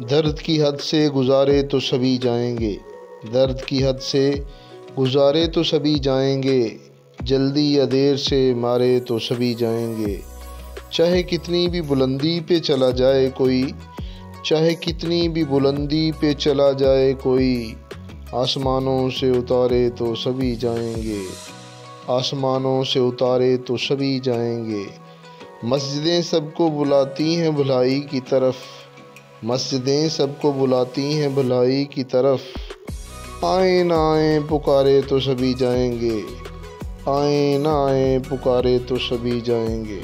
दर्द की हद से गुज़ारे तो सभी जाएंगे, दर्द की हद से गुज़ारे तो सभी जाएंगे, जल्दी या देर से मारे तो सभी जाएंगे। चाहे कितनी भी बुलंदी पे चला जाए कोई, चाहे कितनी भी बुलंदी पे चला जाए कोई, आसमानों से उतारे तो सभी जाएंगे, आसमानों से उतारे तो सभी जाएंगे। मस्जिदें सबको बुलाती हैं भलाई की तरफ, मस्जिदें सबको बुलाती हैं भलाई की तरफ। आए ना आए पुकारे तो सभी जाएंगे, आए ना आए पुकारे तो सभी जाएंगे।